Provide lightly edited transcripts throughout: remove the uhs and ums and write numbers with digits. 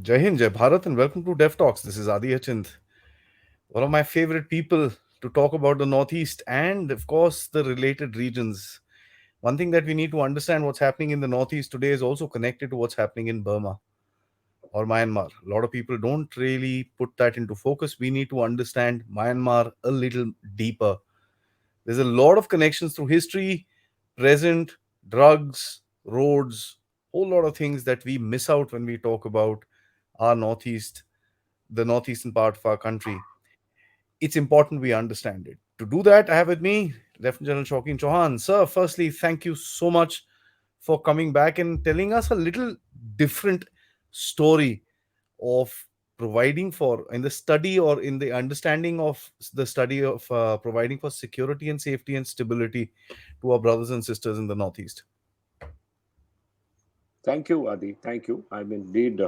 Jai Hind, Jai Bharat, and welcome to Dev Talks. This is Adi Achint, one of my favorite people to talk about the Northeast and, of course, the related regions. One thing that we need to understand what's happening in the Northeast today is also connected to what's happening in Burma or Myanmar. A lot of people don't really put that into focus. We need to understand Myanmar a little deeper. There's a lot of connections through history, present, drugs, roads, whole lot of things that we miss out when we talk about our Northeast, the northeastern part of our country. It's important we understand it. To do that, I have with me Lieutenant General Shokin Chauhan. Sir, firstly, thank you so much for coming back and telling us a little different story of providing for in the study or in the understanding of the study of providing for security and safety and stability to our brothers and sisters in the northeast. Thank you, Adi. Thank you. I'm indeed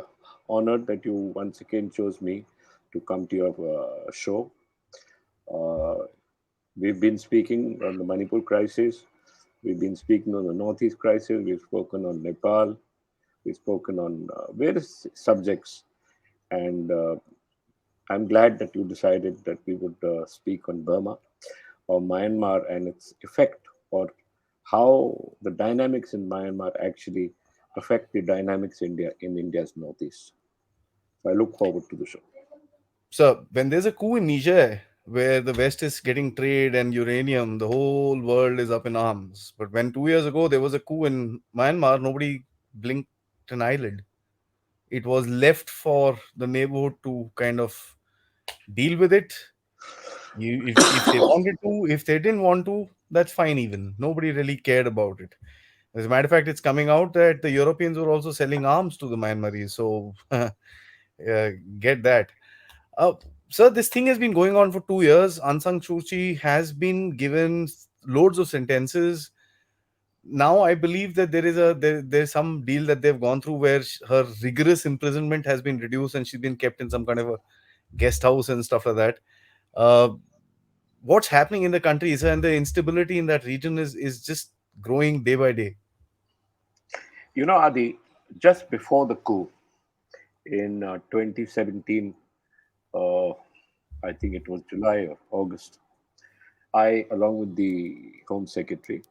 honored that you once again chose me to come to your show. Uh, we've been speaking on the Manipur crisis. We've been speaking on the Northeast crisis. We've spoken on Nepal. We've spoken on various subjects. And I'm glad that you decided that we would speak on Burma or Myanmar and its effect, or how the dynamics in Myanmar actually affect the dynamics in India's northeast. So I look forward to the show. So when there's a coup in Niger where the West is getting trade and uranium, the whole world is up in arms. But when 2 years ago there was a coup in Myanmar, nobody blinked an eyelid. It was left for the neighborhood to kind of deal with it. If they wanted to, if they didn't want to, that's fine. Even nobody really cared about it. As a matter of fact, it's coming out that the Europeans were also selling arms to the Myanmaris. So get that. Uh, Sir, this thing has been going on for 2 years. Aung San Suu Kyi has been given loads of sentences. Now I believe that there's some deal that they've gone through where her rigorous imprisonment has been reduced and she's been kept in some kind of a guest house and stuff like that. Uh, what's happening in the country, sir, and the instability in that region is just growing day by day. You know, Adi, just before the coup in 2017, uh, I think it was July or August, I, along with the Home Secretary,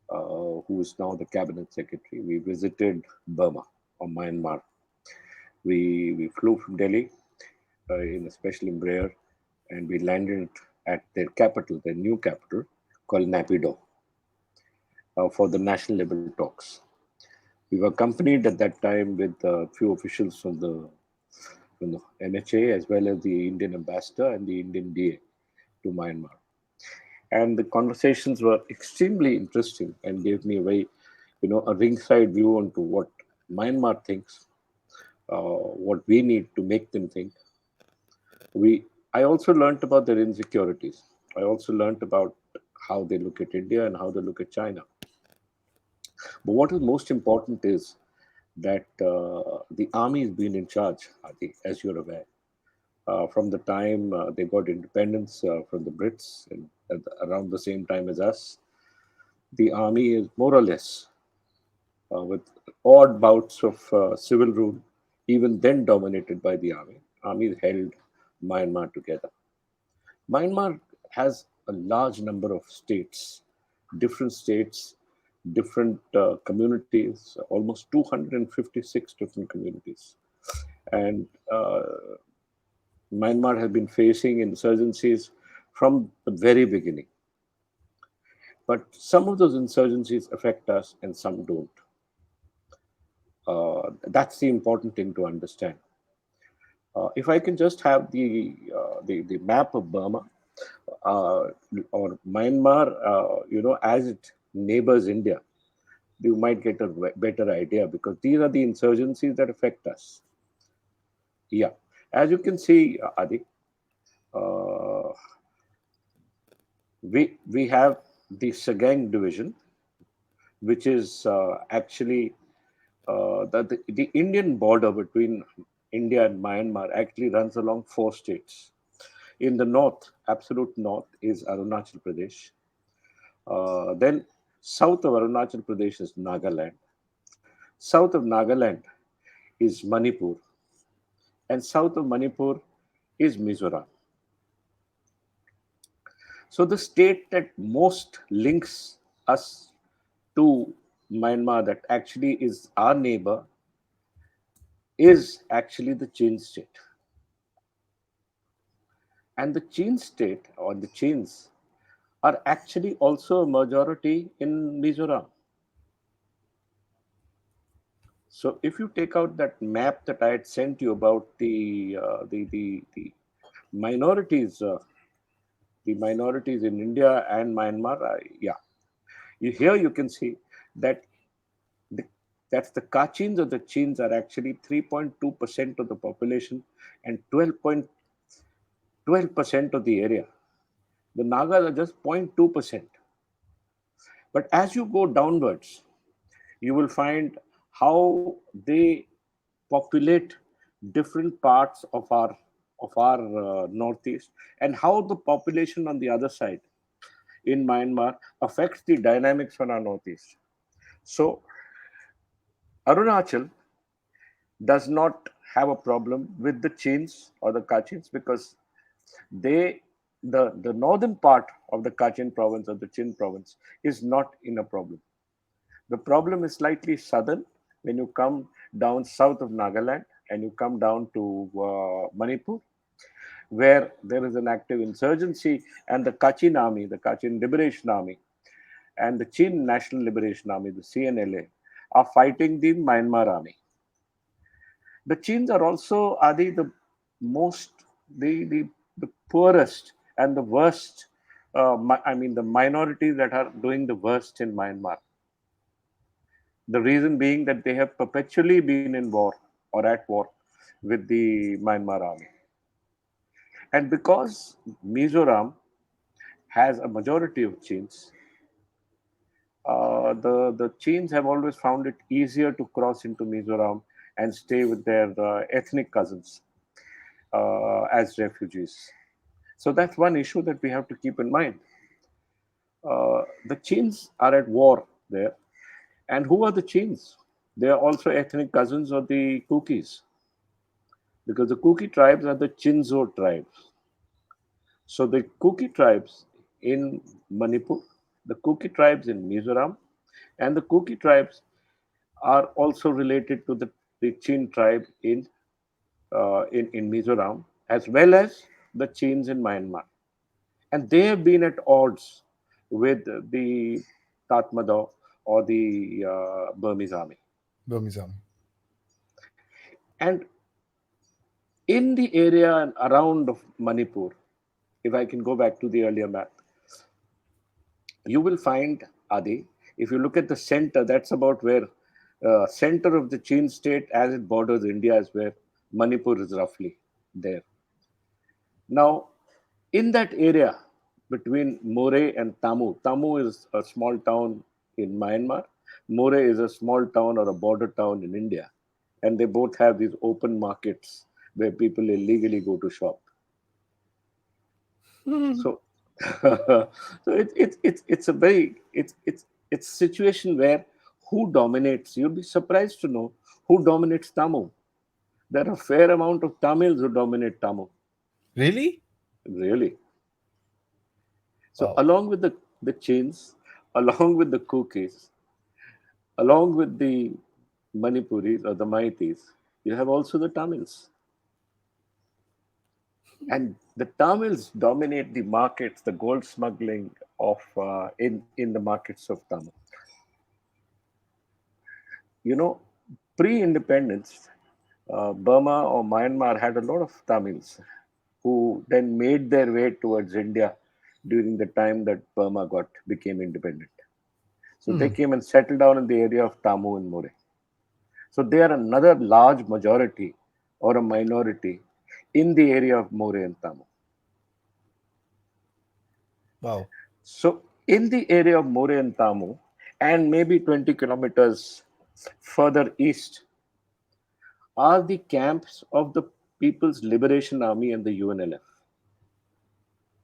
who is now the Cabinet Secretary, we visited Burma or Myanmar. We flew from Delhi in a special Embraer, and we landed at their capital, their new capital, called Napido, for the national level talks. We were accompanied at that time with a few officials from the MHA, as well as the Indian ambassador and the Indian DA to Myanmar. And the conversations were extremely interesting and gave me a very, a ringside view onto what Myanmar thinks, what we need to make them think. I also learned about their insecurities. I also learned about how they look at India and how they look at China. But what is most important is that the army has been in charge, Adi, as you're aware, from the time they got independence from the Brits and around the same time as us. The army is more or less, with odd bouts of civil rule, even then dominated by the army. Army held Myanmar together. Myanmar has a large number of states, different communities, almost 256 different communities. And Myanmar has been facing insurgencies from the very beginning. But some of those insurgencies affect us and some don't. That's the important thing to understand. If I can just have the map of Burma, uh, or Myanmar, as it neighbors India, you might get a better idea, because these are the insurgencies that affect us. Yeah, as you can see, Adi, uh, we have the Sagang division, which is actually the Indian border between India and Myanmar actually runs along four states. In the north, absolute north, is Arunachal Pradesh. Then south of Arunachal Pradesh is Nagaland. South of Nagaland is Manipur. and south of Manipur is Mizoram. So the state that most links us to Myanmar, that actually is our neighbor, is actually the Chin state. And the Chin state, or the Chins, are actually also a majority in Mizoram. So if you take out that map that I had sent you about the minorities, in India and Myanmar, yeah, here you can see that the, that's the Kachins or the Chins are actually 3.2% of the population and 12% of the area. The Nagas are just 0.2%. But as you go downwards, you will find how they populate different parts of our northeast, and how the population on the other side in Myanmar affects the dynamics on our northeast. So Arunachal does not have a problem with the Chins or the Kachins, because they the northern part of the Kachin province or the Chin province is not in a problem. The problem is slightly southern when you come down south of Nagaland and you come down to Manipur, where there is an active insurgency, and the Kachin Army, the Kachin Liberation Army, and the Chin National Liberation Army, the CNLA, are fighting the Myanmar army. The Chins are also, Adi, the most, the poorest and the worst. I mean, the minorities that are doing the worst in Myanmar. The reason being that they have perpetually been in war or at war with the Myanmar army. And because Mizoram has a majority of Chins, the Chins have always found it easier to cross into Mizoram and stay with their ethnic cousins as refugees. So that's one issue that we have to keep in mind. The Chins are at war there. And who are the Chins? They are also ethnic cousins of the Kukis, because the Kuki tribes are the Chinzo tribes. So the Kuki tribes in Manipur, the Kuki tribes in Mizoram, and the Kuki tribes are also related to the Chin tribe in Mizoram, as well as the Chins in Myanmar. And they have been at odds with the Tatmadaw or the Burmese army. Burmese army. And in the area and around of Manipur, if I can go back to the earlier map, you will find, Adi, if you look at the center, that's about where center of the Chin state as it borders India is where Manipur is roughly there. Now, in that area between More and Tamu, Tamu is a small town in Myanmar. More is a small town or a border town in India. And they both have these open markets where people illegally go to shop. So, so it's a very it's a situation where who dominates. You'll be surprised to know who dominates Tamil. There are a fair amount of Tamils who dominate Tamil. Really? Really. So Wow. along with the Chins, along with the Kukis, along with the Manipuris or the Maitis, you have also the Tamils. And the Tamils dominate the markets, the gold smuggling of in the markets of Tamil. You know, pre-independence, Burma or Myanmar had a lot of Tamils who then made their way towards India during the time that Burma got became independent. So they Hmm. came and settled down in the area of Tamu and More. So they are another large majority or a minority in the area of More and Tamu. Wow. So in the area of More and Tamu, and maybe 20 kilometers further east, are the camps of the People's Liberation Army and the UNLF.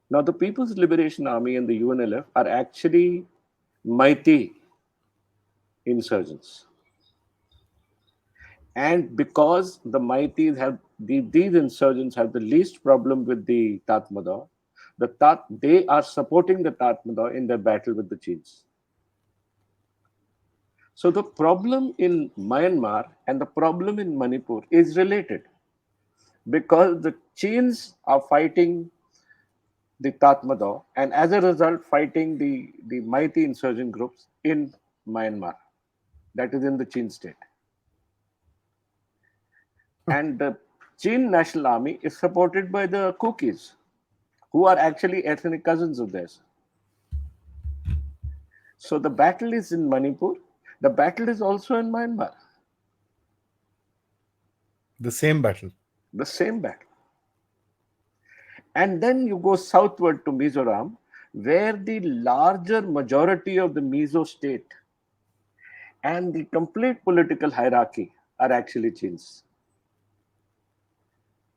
Now, the People's Liberation Army and the UNLF are actually mighty insurgents. And because the mighties have these insurgents have the least problem with the Tatmadaw. They are supporting the Tatmadaw in their battle with the Chins. So the problem in Myanmar and the problem in Manipur is related because the Chins are fighting the Tatmadaw and as a result fighting the mighty insurgent groups in Myanmar, that is in the Chin state. And the Chin National Army is supported by the Kukis, who are actually ethnic cousins of theirs. So the battle is in Manipur. The battle is also in Myanmar. The same battle. The same battle. And then you go southward to Mizoram, where the larger majority of the Mizo state and the complete political hierarchy are actually Chins.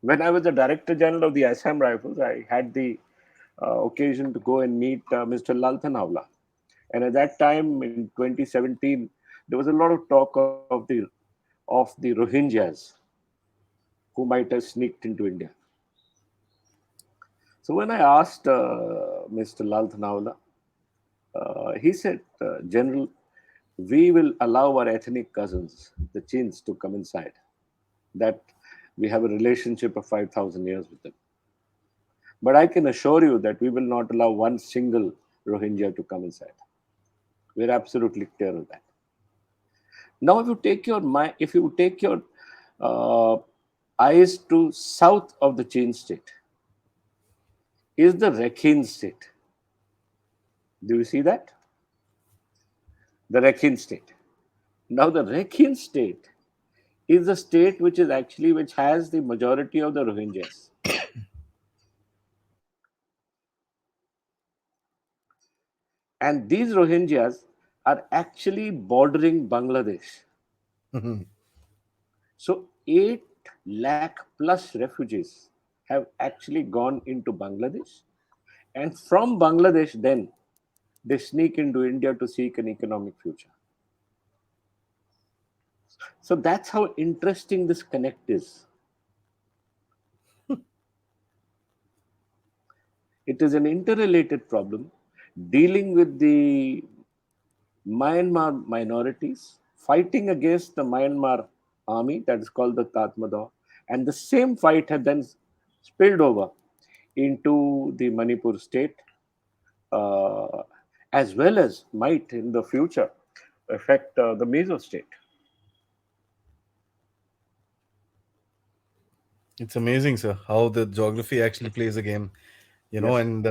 When I was the Director General of the Assam Rifles, I had the occasion to go and meet Mr. Lalthan Havla. And at that time in 2017, there was a lot of talk of the Rohingyas who might have sneaked into India. So when I asked Mr. Lal Thanawala, he said, General, we will allow our ethnic cousins, the Chins, to come inside. That we have a relationship of 5,000 years with them. But I can assure you that we will not allow one single Rohingya to come inside. We're absolutely clear of that. Now, if you take your uh, eyes to south of the Chin state, is the Rakhine state. Do you see that? The Rakhine state. Now, the Rakhine state is the state which has the majority of the Rohingyas, and these Rohingyas are actually bordering Bangladesh. So, 8 lakh plus refugees have actually gone into Bangladesh, and from Bangladesh, then they sneak into India to seek an economic future. So that's how interesting this connect is. It is an interrelated problem dealing with the Myanmar minorities fighting against the Myanmar army that is called the Tatmadaw, and the same fight had then spilled over into the Manipur state, uh, as well as might in the future affect the Mizo state. It's amazing, sir, how the geography actually plays a game, Yes. and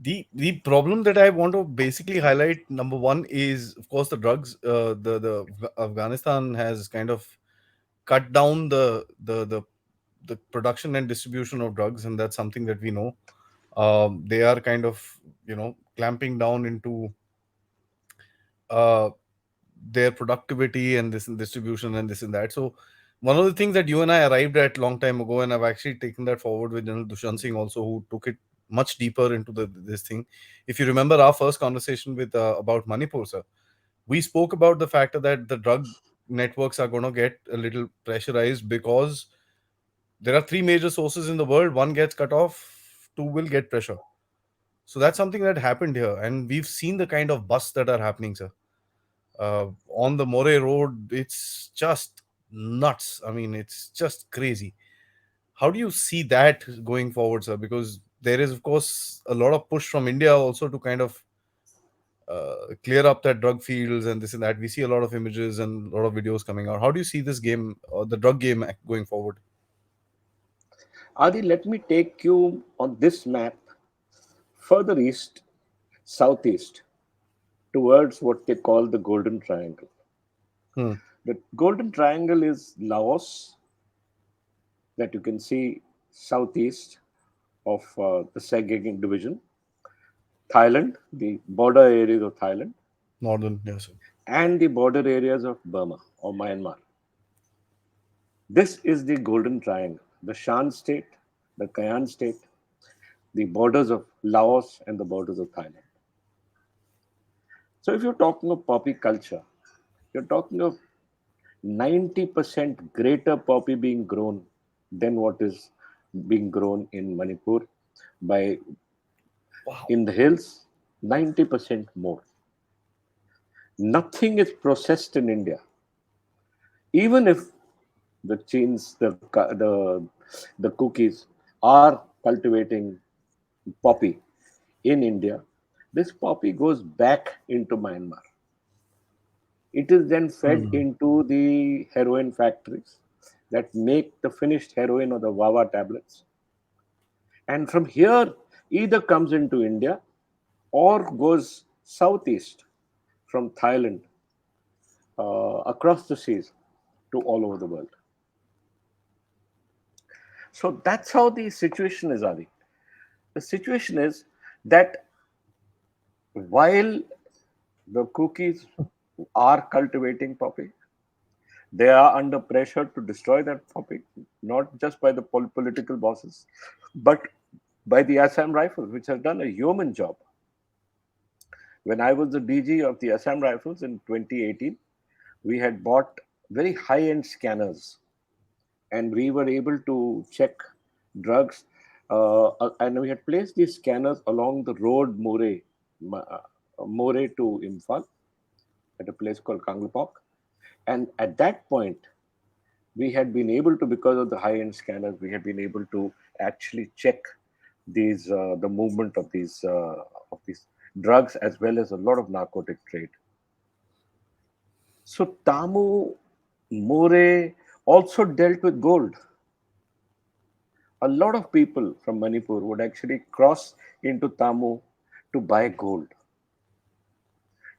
the problem that I want to basically highlight, number one, is of course the drugs. The Afghanistan has kind of cut down the production and distribution of drugs, and that's something that we know. They are kind of clamping down into uh, their productivity and this and distribution and this and that. So one of the things that you and I arrived at long time ago, and I've actually taken that forward with General Dushant Singh also, who took it much deeper into this thing. If you remember our first conversation with about Manipur, sir, we spoke about the fact that the drug networks are going to get a little pressurized because there are three major sources in the world. One gets cut off, two will get pressure. So that's something that happened here, and we've seen the kind of busts that are happening, sir. On the Moray Road, it's just nuts. I mean, it's just crazy. How do you see that going forward, sir? Because there is, of course, a lot of push from India also to kind of clear up that drug fields and this and that. We see a lot of images and a lot of videos coming out. How do you see this game or the drug game going forward? Adi, let me take you on this map further east, southeast, towards what they call the Golden Triangle. Hmm. The Golden Triangle is Laos, that you can see southeast of the Sagaing division, Thailand, the border areas of Thailand, Northern, yes, sir. and the border areas of Burma or Myanmar. This is the Golden Triangle, the Shan state, the Kayan state, the borders of Laos, and the borders of Thailand. So, if you're talking of poppy culture, you're talking of 90% greater poppy being grown than what is being grown in Manipur by Wow. in the hills, 90% more. Nothing is processed in India. Even if the chains, the cookies are cultivating poppy in India, this poppy goes back into Myanmar. It is then fed Hmm. into the heroin factories that make the finished heroin or the Wawa tablets. And from here, either comes into India or goes southeast from Thailand across the seas to all over the world. So that's how the situation is, Adi. The situation is that while the cookies are cultivating poppy, they are under pressure to destroy that poppy, not just by the political bosses, but by the Assam Rifles, which has done a yeoman job. When I was the DG of the Assam Rifles in 2018, we had bought very high end scanners and we were able to check drugs. And we had placed these scanners along the road More to Imphal at a place called Kanglapok. And at that point, we had been able to, because of the high end scanners, we had been able to actually check the movement of these drugs as well as a lot of narcotic trade. So Tamu More also dealt with gold. A lot of people from Manipur would actually cross into Tamu to buy gold,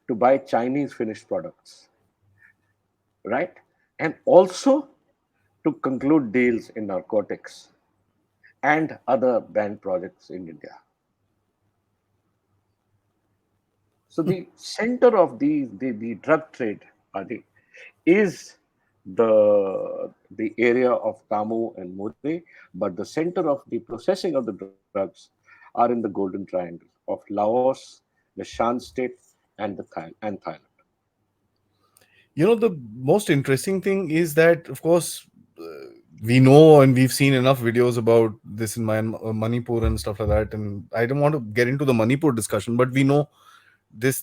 to buy Chinese finished products, right? And also to conclude deals in narcotics and other banned projects in India. So the center of the drug trade, Adi, is the area of Tamu and Murray, but the center of the processing of the drugs are in the Golden Triangle of Laos, the Shan State, and Thailand. The most interesting thing is that, of course, uh, we know and we've seen enough videos about this in Manipur and stuff like that. And I don't want to get into the Manipur discussion, but we know this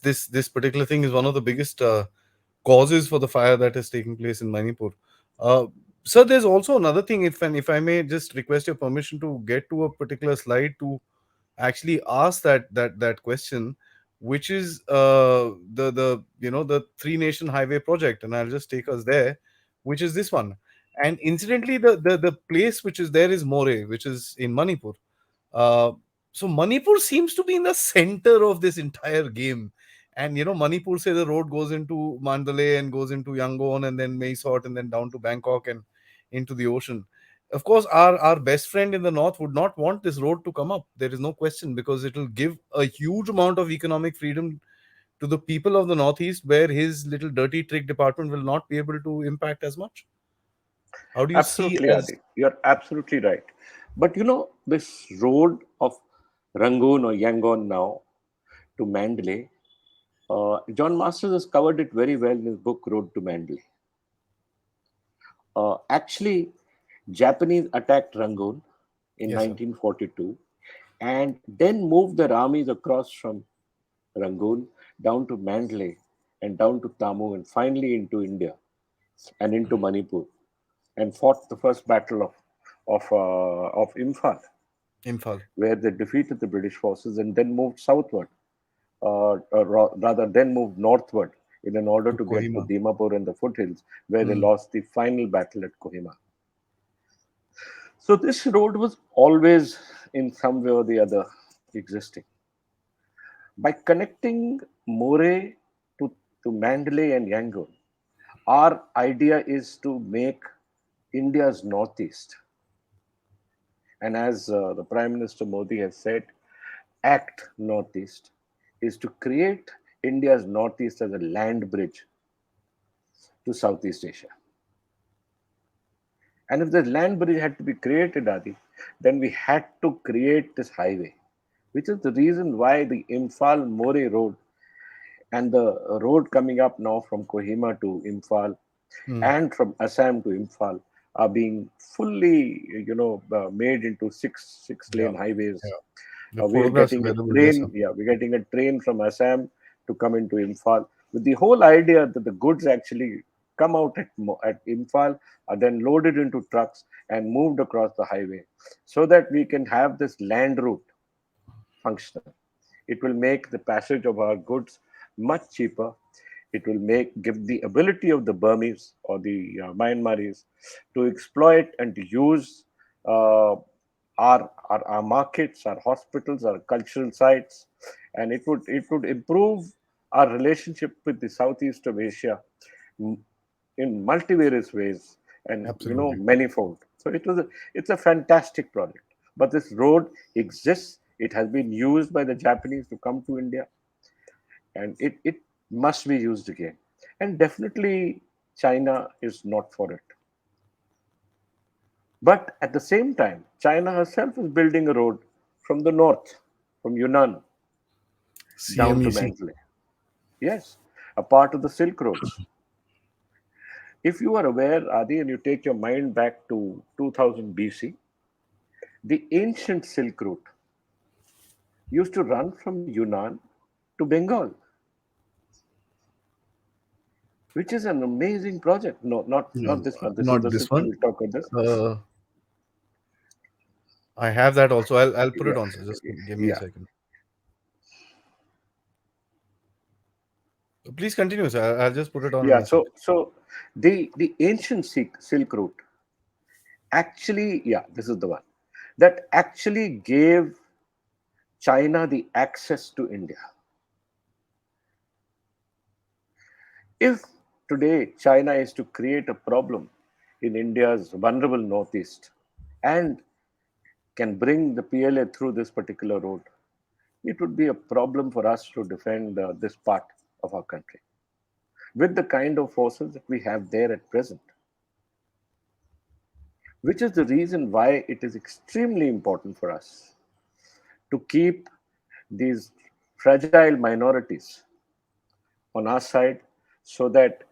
particular thing is one of the biggest causes for the fire that is taking place in Manipur. Uh, so there's also another thing. If I may just request your permission to get to a particular slide to actually ask that question, which is the three nation highway project, and I'll just take us there, which is this one. And incidentally, the place which is there is More, which is in Manipur. uh, so Manipur seems to be in the center of this entire game. And Manipur, say, the road goes into Mandalay and goes into Yangon and then Mysore and then down to Bangkok and into the ocean. Of course, our best friend in the north would not want this road to come up. There is no question, because it will give a huge amount of economic freedom to the people of the northeast, where his little dirty trick department will not be able to impact as much. How do you see Absolutely, as Adi. You're absolutely right. But this road of Rangoon or Yangon now to Mandalay, John Masters has covered it very well in his book Road to Mandalay. Actually, Japanese attacked Rangoon in yes, sir? 1942 and then moved their armies across from Rangoon down to Mandalay and down to Tamu and finally into India and into Manipur and fought the first battle of Imphal, Imphal where they defeated the British forces and then moved southward, rather then moved northward in order to to get to Kohima. Dimapur and the foothills, where they Hmm. lost the final battle at Kohima. So this road was always in some way or the other existing. By connecting More to Mandalay and Yangon, our idea is to make India's northeast, and as the Prime Minister Modi has said, Act Northeast is to create India's northeast as a land bridge to Southeast Asia. And if the land bridge had to be created, Adi, then we had to create this highway, which is the reason why the Imphal More road and the road coming up now from Kohima to Imphal. Hmm. and from Assam to Imphal are being fully, made into six Yeah. lane highways. Yeah. The We are photographs getting a available. Yes, sir. train. Yeah, we're getting a train from Assam to come into Imphal with the whole idea that the goods actually come out at Imphal, are then loaded into trucks and moved across the highway, so that we can have this land route functional. It will make the passage of our goods much cheaper. It will give the ability of the Burmese or the Myanmaris to exploit and to use uh, our markets, our hospitals, our cultural sites, and it would improve our relationship with the southeast of Asia m- in multivarious ways, and Absolutely. manifold. So it's a fantastic project. But this road exists. It has been used by the Japanese to come to India, and it must be used again. And definitely China is not for it. But at the same time, China herself is building a road from the north, from Yunnan down to CMEC. Mandalay. Yes, a part of the Silk Roads. If you are aware, Adi, and you take your mind back to 2000 BC, the ancient Silk Route used to run from Yunnan to Bengal, which is an amazing project. No, not No, this one. This is not the this system one. we'll talk about this. Uh, I have that also. I'll put it Yeah, on, sir. Just give me a yeah, second. Please continue, sir. I'll just put it on in yeah. a second. So the ancient Silk Route actually, yeah, this is the one that actually gave China the access to India. If today China is to create a problem in India's vulnerable northeast and can bring the PLA through this particular road, it would be a problem for us to defend this part of our country with the kind of forces that we have there at present, which is the reason why it is extremely important for us to keep these fragile minorities on our side, so that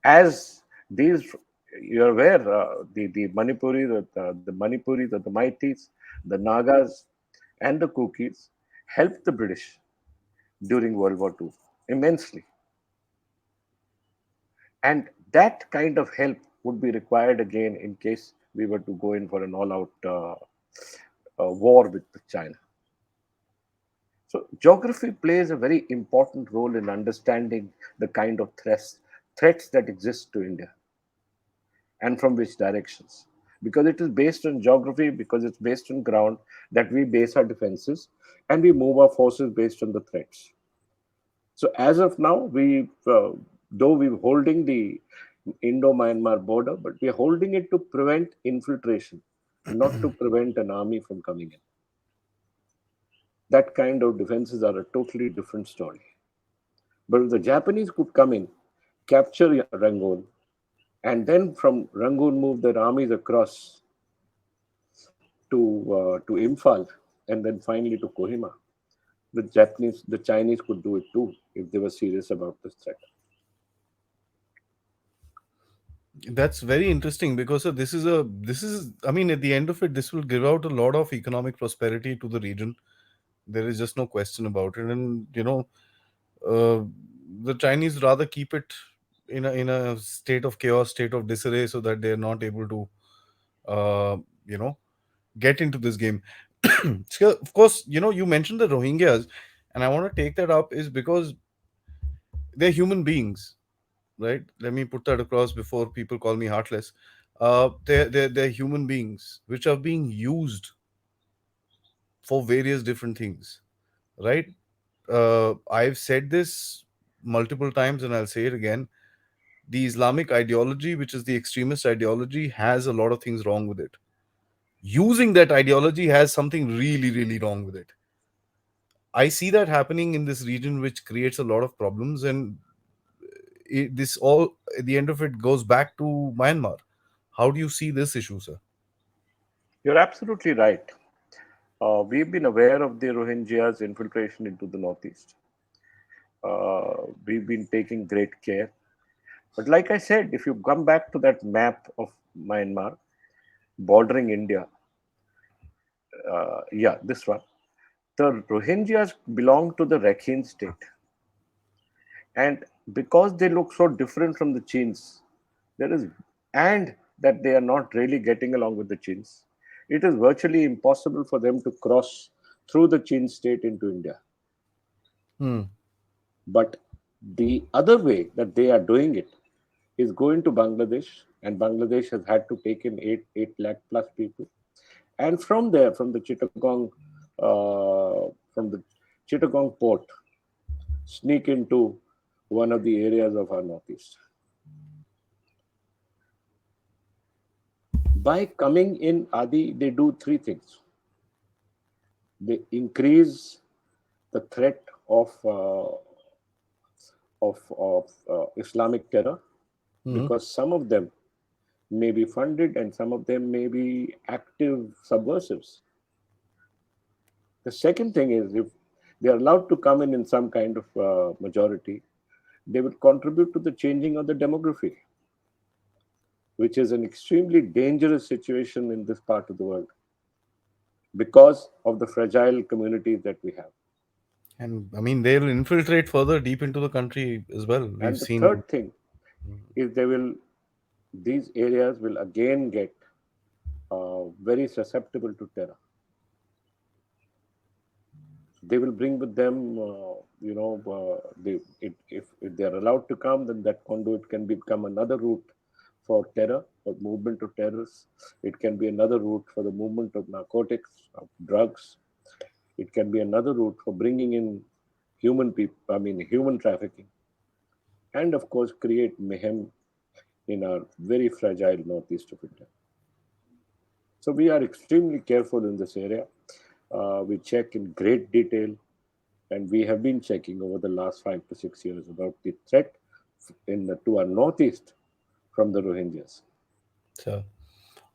as these, you're aware, the Manipuris, the Manipuris, the Maitis, the Nagas, and the Kukis helped the British during World War II immensely, and that kind of help would be required again in case we were to go in for an all-out war with China. So geography plays a very important role in understanding the kind of threats that exist to India and from which directions. Because it is based on geography, because it's based on ground, that we base our defenses and we move our forces based on the threats. So as of now, though we're holding the Indo-Myanmar border, but we're holding it to prevent infiltration, not to prevent an army from coming in. That kind of defenses are a totally different story. But if the Japanese could come in, capture Rangoon, and then from Rangoon move their armies across to Imphal, and then finally to Kohima, the Chinese could do it too if they were serious about this threat. That's very interesting because this is, I mean, at the end of it, this will give out a lot of economic prosperity to the region. There is just no question about it. And uh, the Chinese rather keep it in a state of chaos, state of disarray, so that they're not able to uh, you know get into this game. So, of course, you mentioned the Rohingyas, and I want to take that up is because they're human beings, right? Let me put that across before people call me heartless. They're human beings which are being used for various different things, right? I've said this multiple times and I'll say it again. The Islamic ideology, which is the extremist ideology, has a lot of things wrong with it. Using that ideology has something really, really wrong with it. I see that happening in this region, which creates a lot of problems. And this all, at the end of it, goes back to Myanmar. How do you see this issue, sir? You're absolutely right. We've been aware of the Rohingyas' infiltration into the northeast. We've been taking great care. But like I said, if you come back to that map of Myanmar bordering India, yeah, this one, the Rohingyas belong to the Rakhine state. And because they look so different from the Chins, there is, and that they are not really getting along with the Chins, it is virtually impossible for them to cross through the Chin state into India. Hmm. But the other way that they are doing it is going to Bangladesh, and Bangladesh has had to take in 8 lakh plus people. And from there, from the Chittagong port, sneak into one of the areas of our northeast. By coming in Adi, they do three things. They increase the threat of Islamic terror, Hmm. because some of them may be funded and some of them may be active subversives. The second thing is, if they are allowed to come in some kind of majority, they will contribute to the changing of the demography, which is an extremely dangerous situation in this part of the world because of the fragile communities that we have. And I mean, they'll infiltrate further deep into the country as well. We've And the seen. third thing is, these areas will again get very susceptible to terror. They will bring with them, if they are allowed to come, then that conduit can become another route for terror, for movement of terrorists. It can be another route for the movement of narcotics, of drugs. It can be another route for bringing in human trafficking, and of course, create mayhem in our very fragile northeast of India. So we are extremely careful in this area. We check in great detail, and we have been checking over the last 5 to 6 years about the threat to our northeast from the Rohingyas. So,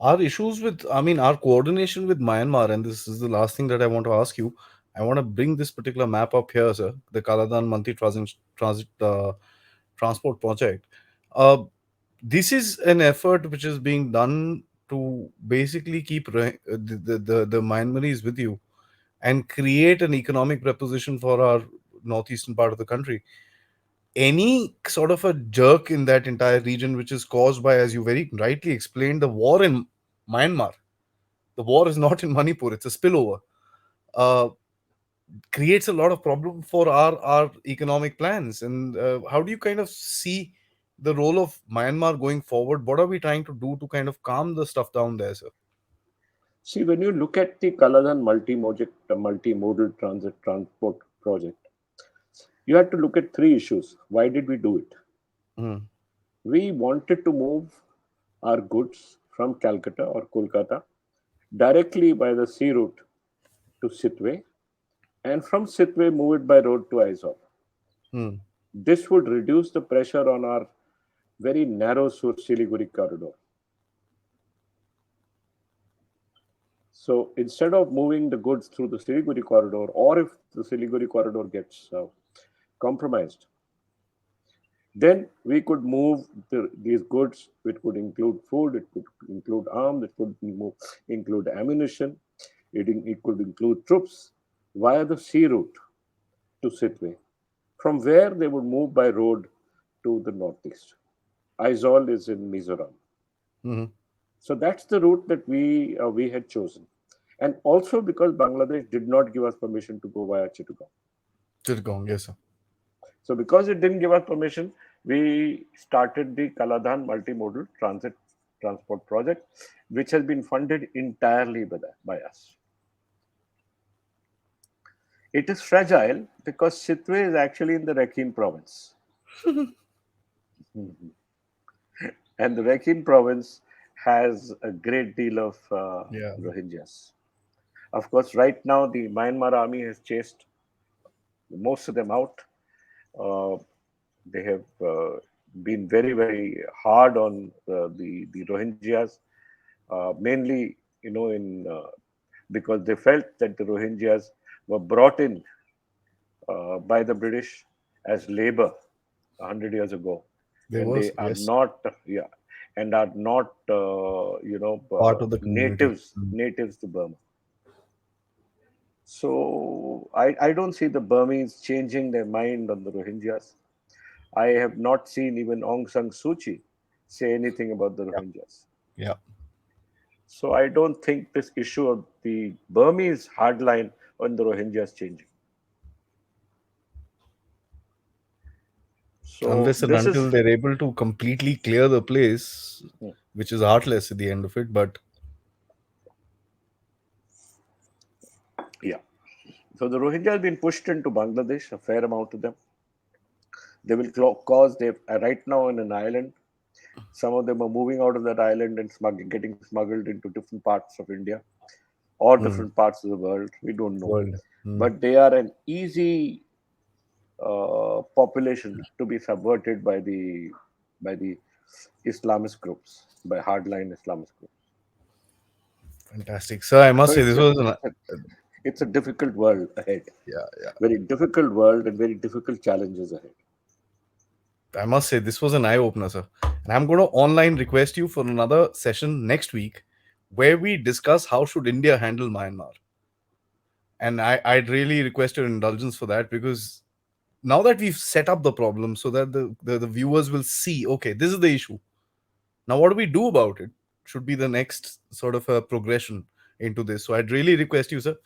our issues with, I mean, our coordination with Myanmar, and this is the last thing that I want to ask you. I want to bring this particular map up here, sir, the Kaladan Manti Transport Project. Uh, this is an effort which is being done to basically keep the Myanmaris with you and create an economic preposition for our northeastern part of the country. Any sort of a jerk in that entire region, which is caused by, as you very rightly explained, the war in Myanmar. The war is not in Manipur; it's a spillover. Uh, Creates a lot of problem for our economic plans. And how do you kind of see the role of Myanmar going forward? What are we trying to do to kind of calm the stuff down there, sir? See, when you look at the Kaladan multimodal transit transport project, you have to look at three issues. Why did we do it? Mm, We wanted to move our goods from Calcutta or Kolkata directly by the sea route to Sitwe, and from Sitwe move it by road to Aizawl. mm, This would reduce the pressure on our very narrow Siliguri corridor. So instead of moving the goods through the Siliguri corridor, or if the Siliguri corridor gets compromised, then we could move these goods. It could include food, it could include arms, it could include ammunition, it could include troops via the sea route to Sitwe, from where they would move by road to the northeast. Aizawl is in Mizoram. mm. So that's the route that we had chosen, and also because Bangladesh did not give us permission to go via Chittagong. Chittagong, yes, sir. So because it didn't give us permission, we started the Kaladhan Multimodal Transport Project, which has been funded entirely by us. It is fragile because Chitwe is actually in the Rakhine province, and the Rakhine province has a great deal of Yeah. Rohingyas. Of course, right now the Myanmar army has chased most of them out. Uh, they have been very, very hard on the Rohingyas, mainly, in because they felt that the Rohingyas were brought in by the British as labor 100 years ago, They and were, they are yes, not, yeah, and are not, part of the community. natives to Burma. So I don't see the Burmese changing their mind on the Rohingyas. I have not seen even Aung San Suu Kyi say anything about the Yeah. Rohingyas. Yeah. So I don't think this issue of the Burmese hardline on the Rohingyas changing. So Unless and this is, until they're able to completely clear the place, which is heartless at the end of it. But yeah. So the Rohingyas have been pushed into Bangladesh, a fair amount of them. They will cause, they right now in an island. Some of them are moving out of that island and getting smuggled into different parts of India or mm, different parts of the world. We don't know. world. Mm. But they are an easy population to be subverted by the Islamist groups, by hardline Islamist groups. Fantastic. So I So must say, this was an, it's a difficult world ahead, yeah, yeah. very difficult world and very difficult challenges ahead. I must say, this was an eye opener, sir. And I'm going to online request you for another session next week where we discuss how should India handle Myanmar. And I'd really request your indulgence for that, because now that we've set up the problem so that the viewers will see, okay, this is the issue. Now, what do we do about it? Should be the next sort of a progression into this. So I'd really request you, sir,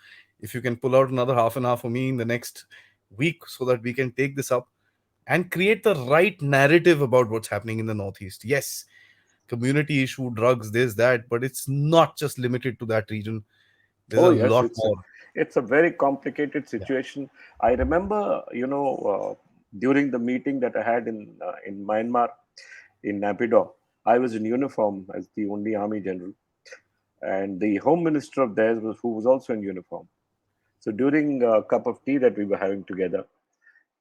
if you can pull out another half an hour for me in the next week so that we can take this up and create the right narrative about what's happening in the Northeast. Yes, community issue, drugs, this, that, but it's not just limited to that region. There's Oh a yes, lot more. it's a very complicated Yeah. situation. I remember, during the meeting that I had in Myanmar, in Naypyidaw, I was in uniform as the only army general, and the home minister of theirs was who was also in uniform. So during a cup of tea that we were having together,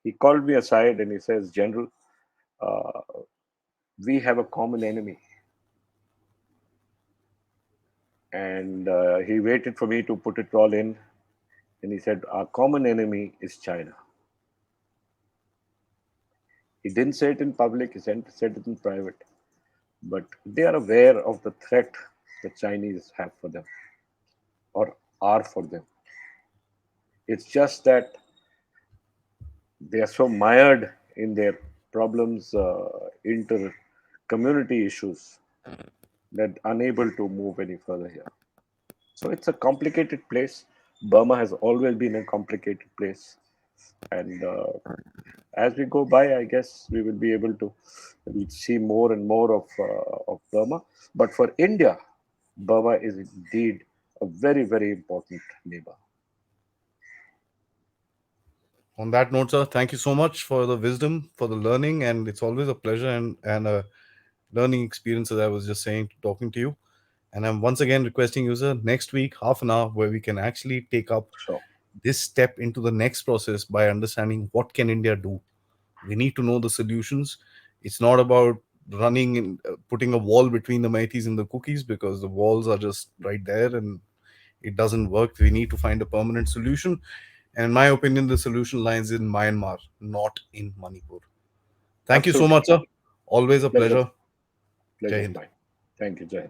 he called me aside and he says, "General, uh, we have a common enemy." And he waited for me to put it all in, and he said, "Our common enemy is China." He didn't say it in public, he said it in private. But they are aware of the threat the Chinese have for them or are for them. It's just that they are so mired in their problems, inter community issues, that unable to move any further here. So it's a complicated place. Burma has always been a complicated place. And as we go by, I guess we will be able to see more and more of Burma. But for India, Burma is indeed a very, very important neighbor. On that note, sir, thank you so much for the wisdom, for the learning, and it's always a pleasure and a learning experience, as I was just saying, talking to you. And I'm once again requesting you, sir, next week, half an hour, where we can actually take up Sure. this step into the next process by understanding what can India do. We need to know the solutions. It's not about running and putting a wall between the Meiteis and the cookies, because the walls are just right there and it doesn't work. We need to find a permanent solution. And in my opinion, the solution lies in Myanmar, not in Manipur. Thank you so Absolutely. much, sir. Always a Pleasure, pleasure. pleasure Jai of Hind. mine. Thank you, Jay.